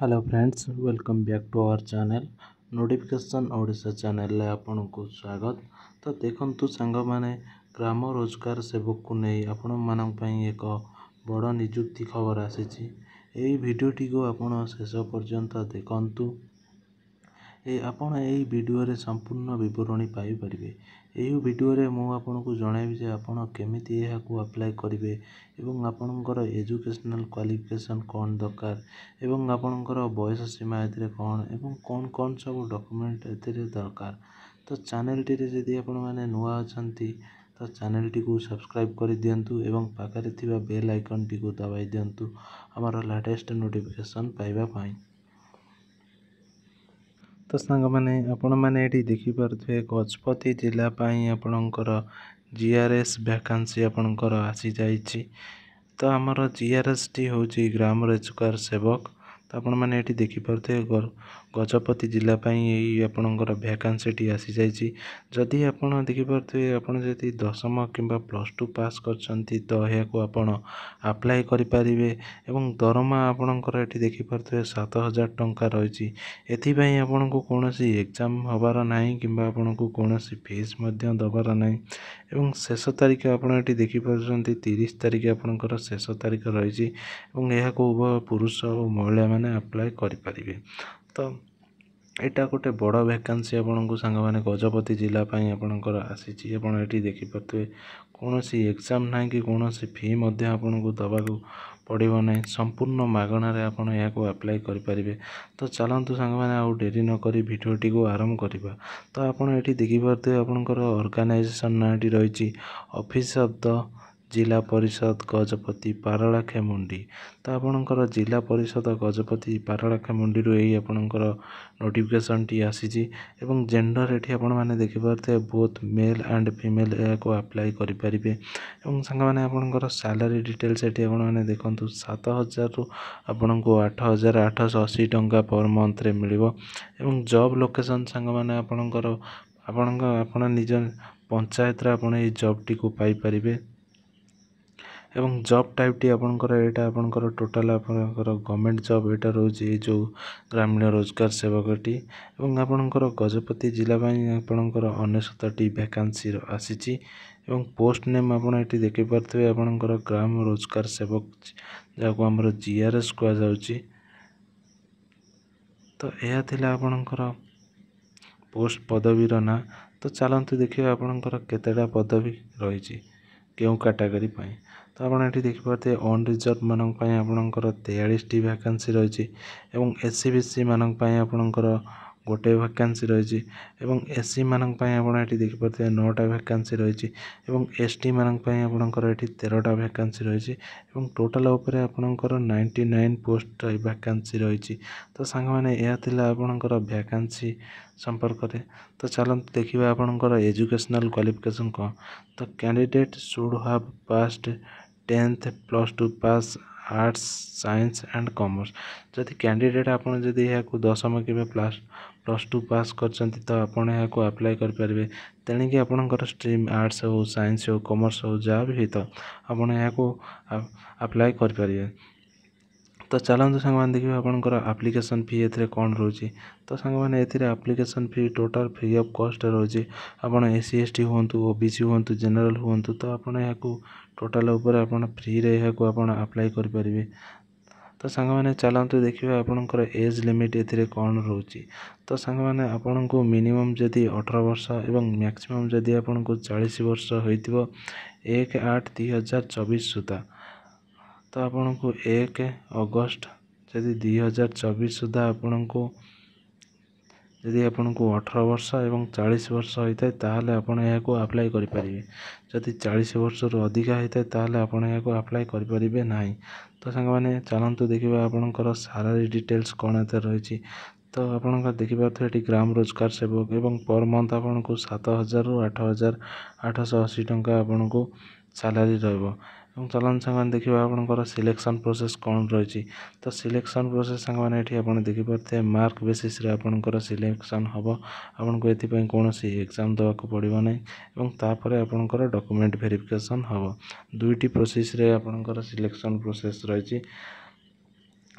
Hello friends, welcome back to our channel notification Odisha channel रे आपनको स्वागत। तो देखंतु संग माने ग्राम रोजगार सेवक को नहीं आपण मानक पई एक बड़ नियुक्ति खबर आसीची। एई भिडियोटी को आपण शेष पर्यंत देखंतु। आपण एई वीडियो रे संपूर्ण विवरणी पाई परिबे। एई वीडियो रे मु आपनको जणाइबि जे आपण केमिति एहा को अप्लाई करिवे एवं आपणकर एजुकेशनल क्वालिफिकेशन कौन दरकार एवं आपणकर बयस सीमा एथिरे कौन एवं कौन कौन सब डॉक्यूमेंट एथिरे दरकार। तो चैनल टी रे यदि आपण माने नुआ अछंती तो चैनल टी को सब्सक्राइब कर दियंतु एवं पाखरे थिबा बेल आइकन टी को दबाई दियंतु हमर लेटेस्ट नोटिफिकेशन पाइबा पाई। तो सांग माने आपण माने एटी देखि परथुए गजपति जिला पाई आपणकर जीआरएस वैकेंसी आपणकर आसी जाईची। तो आमर जीआरएस टी होची ग्राम रोजगार सेवक। तो आपण माने एटी देखि परथुए गजपति जिला पाई एई आपणकर वैकेंसी टी आसी जाईची। जदि आपण देखि परथुए आपण जदि 10वीं किंबा +2 पास करछंती तो एहा को आपण अप्लाई करि परिबे एवं दरमा आपणकर एटी देखि परथुए 7000 टंका रहिची। एथि पई आपनको कोनोसी एग्जाम हबार नाही किंबा आपनको कोनोसी फीस मध्य दबार नाही एवं शेष तारीख आपण एटी देखि परछंती 30 तारीख आपणकर शेष तारीख रहिची एवं एहा को उभय पुरुष और महिला माने अप्लाई करि परिबे। तो एटा गोटे बड़ वैकेंसी आपनको सांग माने गजपति जिला पाई आपणकर आसीची। आपण एटी देखि परथुए कोनोसी एग्जाम नाही कि कोनोसी फी मध्य आपनको दबाकू पड़ो ना, संपूर्ण मागणार आपण एहा को अप्लाई करि परिबे। तो चलंतु सांग माने आउ डेरी न करी भिडियोटी को आरंभ करिबा। तो आपण एटी देखि परथुए आपणकर ऑर्गेनाइजेशन नाटी रहिची office of the Zilla Parishad Gajapati Paralakhemundi. तो आपणकर जिला परिषद गजपति पारलाखेमुंडी रु एई आपणकर नोटिफिकेशन टी आसीची एवं जेंडर एठी आपण माने देखि परथुए बोथ मेल एंड फीमेल एहा को अप्लाई करि परिबे। एवं सांग माने आपणकर सैलरी डिटेल्स एठी आपण माने देखंतु 7000 रु आपनको 8880 टंका पर मंथ रे मिलिबो एवं जॉब लोकेशन सांग माने आपणकर आपण निज पंचायत रे आपण ए जॉब टी को पाई परिबे एवं जॉब टाइप टी आपणकर एटा आपणकर टोटल आपणकर गवर्नमेंट जॉब एटा रोजी जो ग्रामीण रोजगार सेवक टी एवं आपणकर गजपति जिला पाई आपणकर 69 टी वैकेंसी आसीची एवं पोस्ट नेम आपण एटी देखि परथुए आपणकर ग्राम रोजगार सेवक जाको हमर जीआरएस को जाउची। तो एहा थिला आपणकर पोस्ट पदवी रो ना। तो चलंतु देखिबा आपणकर केतेटा पदवी रहिची केउ कैटेगरी पाई। तो आपण एटी देखि परथुए अनरिजर्व मानक पाई आपणकर 43 टी वैकेंसी रहिची एवं एससी बीसी मानक पाई आपणकर गोटे वैकेंसी रहिची एवं एससी मानक पाई आपण एटी देखि परथुए 9 टा वैकेंसी रहिची एवं एसटी मानक पाई आपणकर एटी 13 टा वैकेंसी रहिची एवं टोटल ऊपर आपणकर 99 पोस्ट वैकेंसी रहिची। तो सांग माने एहा थिला आपणकर वैकेंसी संपर्क रे। तो चलंतु देखिबा आपणकर एजुकेशनल क्वालिफिकेशन को। तो candidate should have passed 10th +2 pass arts science and commerce. जदि कैंडिडेट आपण जदि एहा को 10वीं के +2 पास करछंती तो आपण एहा को अप्लाई कर परिबे। तेणी कि आपणकर स्ट्रीम आर्ट्स हो साइंस हो कॉमर्स हो जहाँ भी तो आपण एहा को अप्लाई कर परिबे। तो चलंतु सांग माने देखिबा आपणकर एप्लिकेशन फी एथिरे कोन रहउची। तो सांग माने एथिरे application fee total free of cost रहउची। आपण एससी एसटी होंतु ओबीसी होंतु जनरल होंतु तो आपण एहा को टोटल ऊपर आपण फ्री रे एहा को आपण अप्लाई कर परिबे। तो सांग माने चलंतु देखिबा आपणकर एज लिमिट एथिरे कोन रहउची। तो सांग माने आपनको मिनिमम जदि 18 वर्ष एवं मैक्सिमम जदि आपनको 40 वर्ष होइतिबो 1/8/2024 सुधा। तो आपनको 1 अगस्त जदि 2024 सुधा आपनको यदि आपनको 18 वर्ष एवं 40 वर्ष होता है ताहले आपण एहा को अप्लाई करि परिबे। जदि 40 वर्ष रु अधिक होता है ताहले आपण एहा को अप्लाई करि परिबे नाही। तो संग माने चलंतु देखिबा आपणकर सैलरी डिटेल्स कोन एते रहिची। तो आपणकर देखि परथुए एटी ग्राम रोजगार सेवक एवं पर मंथ आपनको 7000 रु 8880 टंका आपनको सैलरी रहबो। एवं चलन संग देखिबा आपणकर सिलेक्शन प्रोसेस कोन रहिची। तो सिलेक्शन प्रोसेस संग माने एठी आपण देखि परथुए मार्क बेसिस रे आपणकर सिलेक्शन हबो। आपनको एथि पई कोनोसी एग्जाम दवा को पड़िबो नै एवं तापरे आपणकर डॉक्यूमेंट वेरिफिकेशन हबो। दुईटी प्रोसेस रे आपणकर सिलेक्शन प्रोसेस रहिची।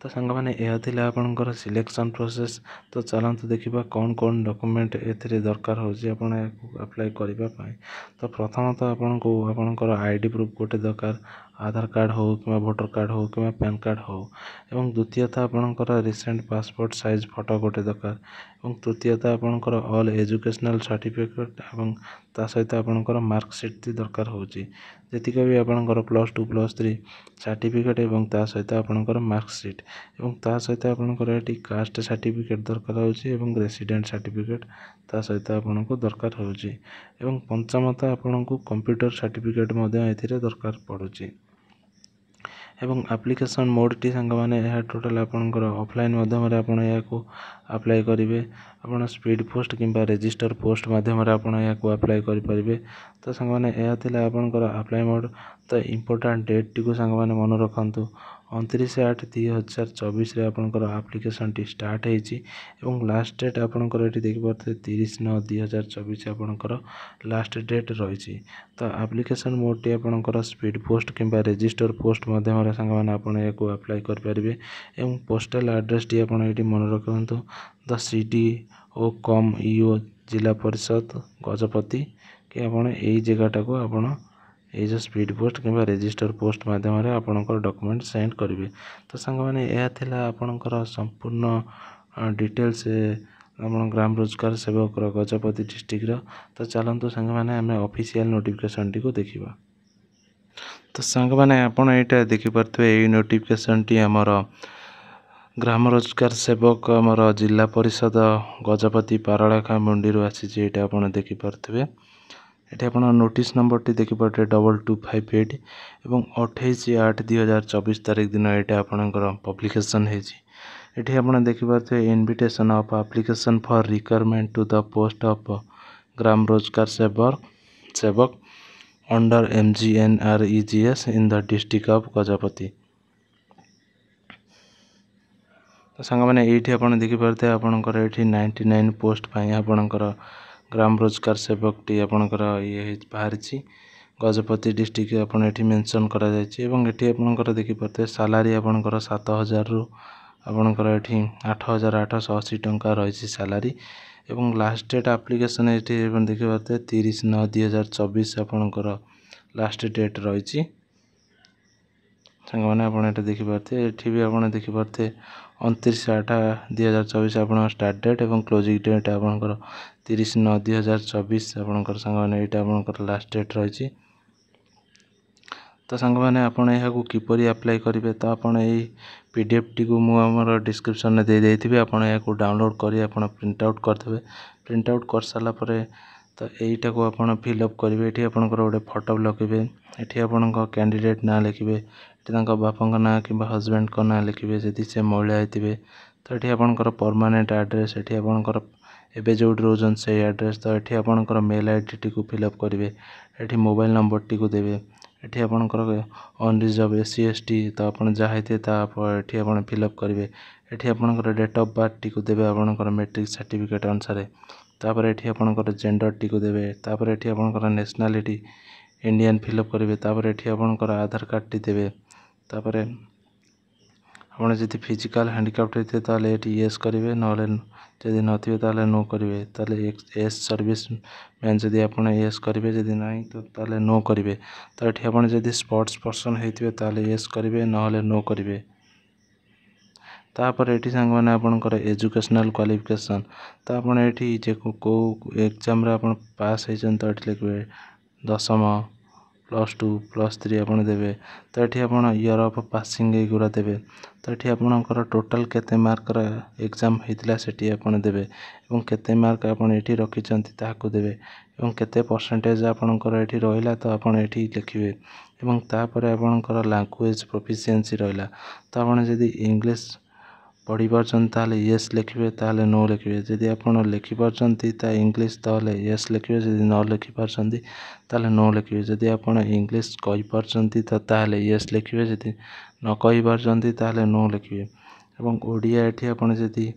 तो सांग मैंने यह थिला आपनकर सिलेक्शन प्रोसेस। तो चलतु देखा कौन कौन डॉक्यूमेंट ए दरकार होची आपण अप्लाई करबा पाई। तो प्रथमतः आपनको आपनकर आईडी प्रूफ गोटे दरकार, आधार कार्ड हो कि भोटर कार्ड हो कि पैन कार्ड हो। एवं द्वितीयतः आपनकर रिसेंट पासपोर्ट साइज फोटो गोटे दरकार। एवं तृतीयतः आपनकर ऑल एजुकेशनल सर्टिफिकेट एवं ता सहित आपनकर मार्कशीट दरकार होची। जेतिक भी आपनकर +2 +3 सर्टिफिकेट एवं ता सहित आपनकर मार्कशीट एवं ता सहित आपनकर एटी कास्ट सर्टिफिकेट दरकार होची एवं रेसिडेंट सर्टिफिकेट ता सहित आपनको दरकार होची। एवं पंचमतः आपनको कंप्यूटर सर्टिफिकेट मध्य एथिरे दरकार पड़ुची। एवं एप्लिकेशन मोडटी सांग मैंने यह टोटाल आपनकर ऑफलाइन माध्यम रे आपण याको अप्लाई करेंगे। आपण स्पीड पोस्ट किंबा रजिस्टर पोस्ट माध्यम रे आपण याको अप्लाई करि परिबे। तो सांग मैंने यह थिला आपनकर अप्लाई मोड। तो इंपोर्टेंट डेट टी को सांग मैंने मन रखंतु 29/8/2024 रे आपनकर एप्लिकेशन टी स्टार्ट हेची। एवं लास्ट डेट आपनकर एटी देखि परथे 30/9/2024 आपनकर लास्ट डेट रहिची। तो एप्लिकेशन मोड टी आपनकर स्पीड पोस्ट किंबा रजिस्टर पोस्ट माध्यम रे सांग मैंने आपण याको अप्लाई कर परिबे। एवं पोस्टल एड्रेस टी आपण एटी मन रखंतु the CTO cum EO Zilla Parishad Gajapati कि आपण एई जगहटा को आपण ये जो स्पीड पोस्ट किंबा रजिस्टर पोस्ट माध्यम रे आपनकर डॉक्यूमेंट सेंड करेंगे। तो सांग मैंने यह थिला आपनकर संपूर्ण डिटेल्स आपण ग्राम रोजगार सेवक गजपति डिस्ट्रिक्ट। तो चलतु सांग मैंने आम ऑफिशियल नोटिफिकेशन टी को देखा। तो सांग मैंने आपण एटा देखि परथवे एई नोटिफिकेशन टी हमर ग्राम रोजगार सेवक आमर जिला परिषद गजपति पारଳାଖା मंडी आसी एटा आपण देखि परथवे। ये आप नोटिस नंबर टी देखि पारे 2258 एवं 28/8/2024 तारीख दिन ये आपणकर पब्लिकेशन होती। ये आप देखि पारे invitation of application for requirement to the post of Gram Rozgar Sevak under MGNREGS in the district of Gajapati. तो सांग मैंने ये आप देखि पारे आपणकर ये 99 पोस्ट पाई आपणकर ग्राम रोजगार सेवक टी आपणकर ये बाहर गजपति डिस्ट्रिक्ट आपन एठी मेंशन करा जायछि। एवं एठी आपणकर देखि पारे सैलरी आपणकर 7000 रु आपणकर एठी 8880 टंका रहिछि सैलरी। एवं लास्ट डेट एप्लिकेशन एठी आपण देखि पारे 30/9/2024 आपणकर लास्ट डेट रहिछि। सांग माने आपण एटा देखि पारे एठी भी आपण देखि पारे 29/8/2024 आपण स्टार्ट डेट एवं क्लोजिंग डेट आपणकर 30/9/2024 आपणकर सांग माने एटा आपणकर लास्ट डेट रहिछि। तो सांग माने आपण एहा को किपरि अप्लाई करिवे। तो आपण एई पीडीएफ टी को मु हमर डिस्क्रिप्शन में दे देथिबे। आपण एहा को डाउनलोड करी आपण प्रिंट आउट करथबे। प्रिंट आउट कर साला परे तो एटा को आपण फिल अप करिवे। एठी आपणकर गोटे फोटो लगेबे। एठी आपणक कैंडिडेट ना लिखिबे। एठी तांका बापांका ना किबा हस्बैंड का ना लिखिबे जदि से महिला हेतिबे। तो एठी आपणकर परमानेंट एड्रेस एठी आपणकर एबे जोड रोजन से एड्रेस। तो एठी आपणकर मेल आईडी टी को फिल अप करिवे। एठी मोबाइल नंबर टी को देबे। एठी आपणकर अनरिजर्व SC ST तो आपण जा हेते ता एठी आपण फिल अप करिवे। एठी आपणकर डेट ऑफ बर्थ टी को देबे आपणकर मैट्रिक सर्टिफिकेट अनुसार। तापर एठी आपणकर जेंडर टी को देबे। तापर एठी आपणकर नेशनलिटी इंडियन फिल अप करिवे। तापर एठी आपणकर आधार कार्ड टी देबे। तापर आपण जदि फिजिकल हैंडिकैप्ट हेते ताले एठी यस करिवे नले जदि नथिबे ताले नो करिवे। ताले एस सर्विस मैन जदि आपण यस करिवे जदि नाही तो ताले नो करिवे। तो एठी आपण जदि स्पोर्ट्स पर्सन हेतिबे ताले यस करिवे नले नो करिवे। तापर एठी सांग माने आपणकर एजुकेशनल क्वालिफिकेशन। तो आपण एठी जे को एग्जाम रे आपण पास हेचन तो एठी लिखबे 10th +2 +3 आपण देबे। तो एठी आपण ईयर ऑफ पासिंग एगुरा देबे। तो एठी आपणकर टोटल केते मार्क रा एग्जाम हेतिला सेठी आपण देबे। एवं केते मार्क आपण एठी रखिचंती ताहाको देबे। एवं केते परसेंटेज आपणकर एठी रहिला तो आपण एठी लिखिबे। एवं तापरे आपणकर लैंग्वेज प्रोफिशिएंसी रहिला। तो आपण जदि इंग्लिश पढ़ी पारछन ताले यस लिखिबे ताले नो लिखिबे। जदि आपण लिखि पारछंती ता इंग्लिश ताले यस लिखिबे। जदि न लिखि पारछंती ताले नो लिखिबे। जदि आपण इंग्लिश कहि पारछंती ताले यस लिखिबे। जदि न कहि पारछंती ताले नो लिखिबे। एवं ओडिया एठी आपण जदि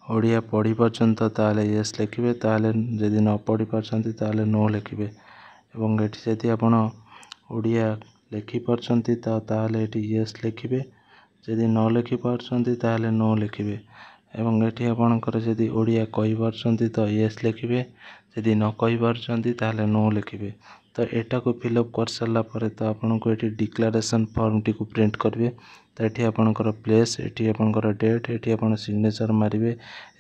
ओडिया पढ़ी पारछन ताले यस लिखिबे। ताले जदि न पढ़ी पारछंती ताले नो लिखिबे। एवं एठी जदि आपण ओडिया लिखि पारछंती ताले एठी यस लिखिबे। ଯଦି ନ ଲେଖିପାରୁଛନ୍ତି ତାହେଲେ नो ଲେଖିବେ ଏବଂ ଏଠି ଆପଣଙ୍କର ଯଦି ଓଡ଼ିଆ କହିପାରୁଛନ୍ତି ତ ୟେସ୍ ଲେଖିବେ, ଯଦି ନ କହିପାରୁଛନ୍ତି ତାହେଲେ नो ଲେଖିବେ। ତ ଏଟାକୁ ଫିଲ୍ଅପ୍ କରିସାରିଲା ପରେ ତ ଆପଣଙ୍କୁ ଏଠି ଡିକ୍ଲାରେସନ୍ ଫର୍ମଟିକୁ ପ୍ରିଣ୍ଟ କରିବେ। ତ ଏଠି ଆପଣଙ୍କର ପ୍ଲେସ୍, ଏଠି ଆପଣଙ୍କର ଡେଟ୍, ଏଠି ଆପଣ ସିଗ୍ନେଚର୍ ମାରିବେ।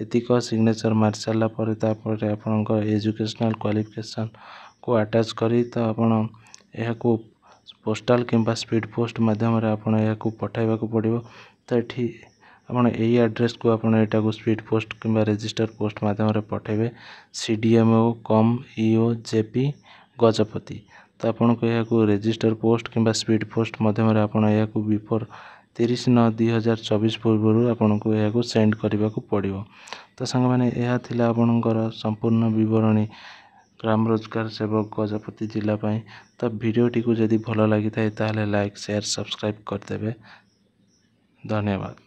ଏତିକ ସିଗ୍ନେଚର୍ ମାରି ସାରିଲା ପରେ ତାପରେ ଆପଣଙ୍କର ଏଜୁକେସନାଲ୍ କ୍ୱାଲିଫିକେସନ୍କୁ ଆଟାଚ୍ କରି ତ ଆପଣ ଏହାକୁ ପୋଷ୍ଟାଲ୍ କିମ୍ବା ସ୍ପିଡ୍ ପୋଷ୍ଟ ମାଧ୍ୟମରେ ଆପଣ ଏହାକୁ ପଠାଇବାକୁ ପଡ଼ିବ। ତ ଏଠି ଆପଣ ଏଇ ଆଡ୍ରେସ୍କୁ ଆପଣ ଏଟାକୁ ସ୍ପିଡ୍ ପୋଷ୍ଟ କିମ୍ବା ରେଜିଷ୍ଟର ପୋଷ୍ଟ ମାଧ୍ୟମରେ ପଠାଇବେ। CDMO କମ୍ EO JP ଗଜପତି। ତ ଆପଣଙ୍କୁ ଏହାକୁ ରେଜିଷ୍ଟର ପୋଷ୍ଟ କିମ୍ବା ସ୍ପିଡ୍ ପୋଷ୍ଟ ମାଧ୍ୟମରେ ଆପଣ ଏହାକୁ ବିଫୋର୍ 30/9/2024 ପୂର୍ବରୁ ଆପଣଙ୍କୁ ଏହାକୁ ସେଣ୍ଡ କରିବାକୁ ପଡ଼ିବ। ତ ସାଙ୍ଗମାନେ ଏହା ଥିଲା ଆପଣଙ୍କର ସମ୍ପୂର୍ଣ୍ଣ ବିବରଣୀ ଗ୍ରାମ ରୋଜଗାର ସେବକ ଗଜପତି ଜିଲ୍ଲା ପାଇଁ। ତ ଭିଡ଼ିଓଟିକୁ ଯଦି ଭଲ ଲାଗିଥାଏ ତାହେଲେ ଲାଇକ୍, ସେୟାର, ସବସ୍କ୍ରାଇବ୍ କରିଦେବେ। ଧନ୍ୟବାଦ।